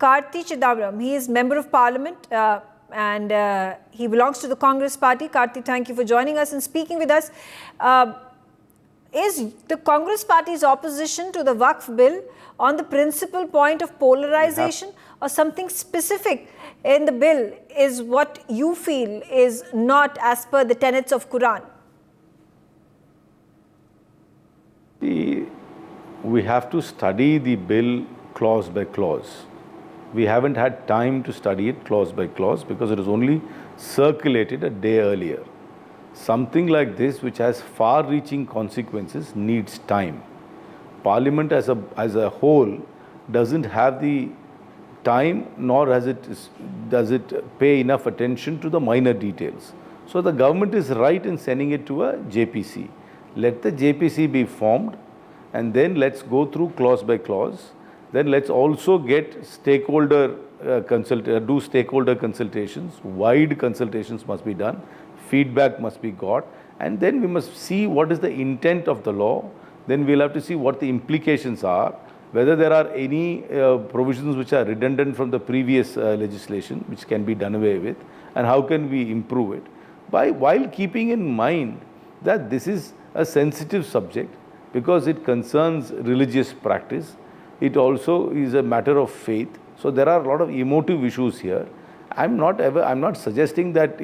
Karti Chidambaram. He is Member of Parliament and he belongs to the Congress Party. Karti, thank you for joining us and speaking with us. Is the Congress Party's opposition to the Waqf bill on the principal point of polarization or something specific in the bill is what you feel is not as per the tenets of Quran? We have to study the bill clause by clause. We haven't had time to study it clause by clause because it was only circulated a day earlier. Something like this, which has far-reaching consequences, needs time. Parliament as a whole doesn't have the time, nor does it pay enough attention to the minor details. So the government is right in sending it to a JPC. Let the JPC be formed, and then let's go through clause by clause. Then let's also get stakeholder do stakeholder consultations. Wide consultations must be done. Feedback must be got, and then we must see what is the intent of the law. Then we'll have to see what the implications are, whether there are any provisions which are redundant from the previous legislation which can be done away with, and how can we improve it, while keeping in mind that this is a sensitive subject because it concerns religious practice. It also is a matter of faith. So there are a lot of emotive issues here. I'm not suggesting that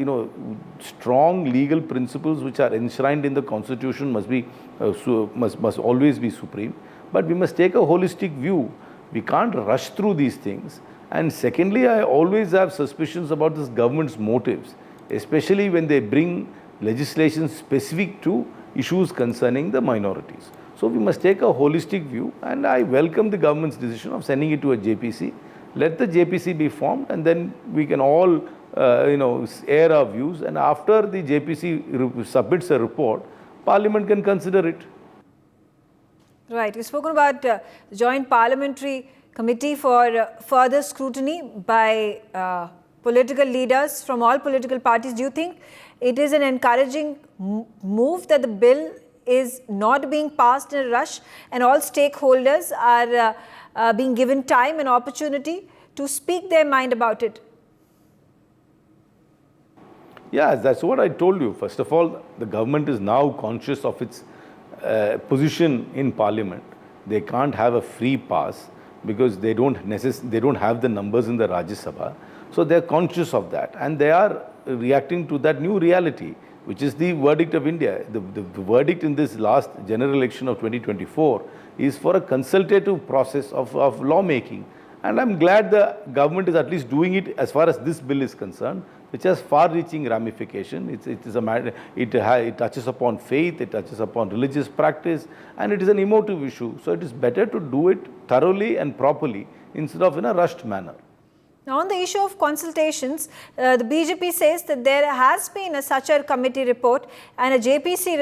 strong legal principles which are enshrined in the Constitution must always be supreme. But we must take a holistic view. We can't rush through these things. And secondly, I always have suspicions about this government's motives, especially when they bring legislation specific to issues concerning the minorities. So we must take a holistic view, and I welcome the government's decision of sending it to a JPC. Let the JPC be formed, and then we can all air our views, and after the JPC submits a report, Parliament can consider it. Right. We've spoken about the Joint Parliamentary Committee for further scrutiny by political leaders from all political parties. Do you think it is an encouraging move that the bill is not being passed in a rush and all stakeholders are being given time and opportunity to speak their mind about it? Yeah, that's what I told you. First of all, the government is now conscious of its position in Parliament. They can't have a free pass because they don't have the numbers in the Rajya Sabha. So they're conscious of that, and they are reacting to that new reality, which is the verdict of India. The verdict in this last general election of 2024 is for a consultative process of lawmaking. And I'm glad the government is at least doing it as far as this bill is concerned, which has far-reaching ramification. It touches upon faith, it touches upon religious practice, and it is an emotive issue. So it is better to do it thoroughly and properly instead of in a rushed manner. Now, on the issue of consultations, the BJP says that there has been a Sachar committee report and a JPC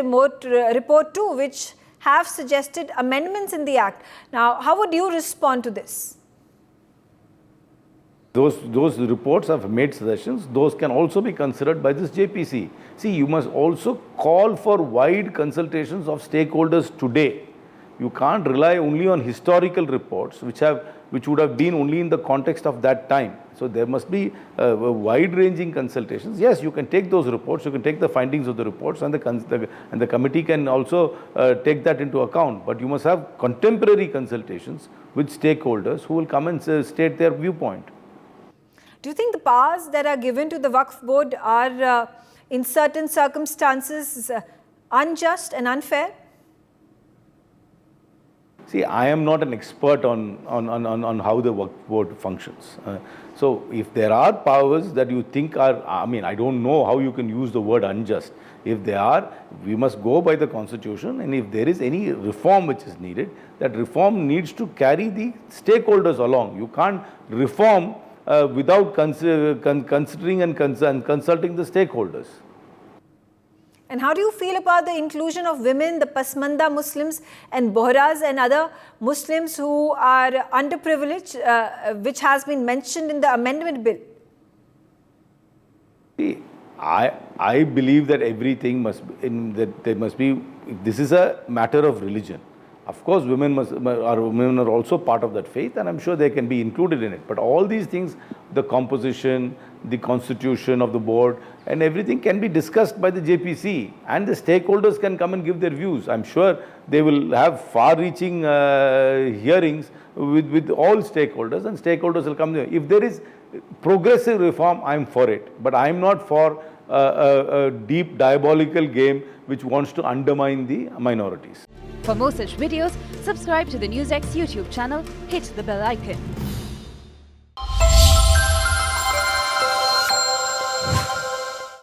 report too, which have suggested amendments in the Act. Now, how would you respond to this? Those reports have made suggestions. Those can also be considered by this JPC. See, you must also call for wide consultations of stakeholders today. You can't rely only on historical reports, which would have been only in the context of that time. So there must be wide-ranging consultations. Yes, you can take those reports, you can take the findings of the reports, and the committee can also take that into account. But you must have contemporary consultations with stakeholders who will come and state their viewpoint. Do you think the powers that are given to the Waqf board are, in certain circumstances, unjust and unfair? See, I am not an expert on how the Waqf board functions. So if there are powers that you think are, I don't know how you can use the word unjust. If they are, we must go by the Constitution, and if there is any reform which is needed, that reform needs to carry the stakeholders along. You can't reform without considering and consulting the stakeholders. And how do you feel about the inclusion of women, the Pasmanda Muslims and Bohras and other Muslims who are underprivileged, which has been mentioned in the amendment bill? See, I believe that everything must be, this is a matter of religion. Of course, women are also part of that faith, and I'm sure they can be included in it. But all these things, the composition, the constitution of the board, and everything can be discussed by the JPC, and the stakeholders can come and give their views. I'm sure they will have far-reaching hearings with all stakeholders, and stakeholders will come there. If there is progressive reform, I'm for it. But I'm not for a deep diabolical game which wants to undermine the minorities. For more such videos, subscribe to the NewsX YouTube channel, hit the bell icon.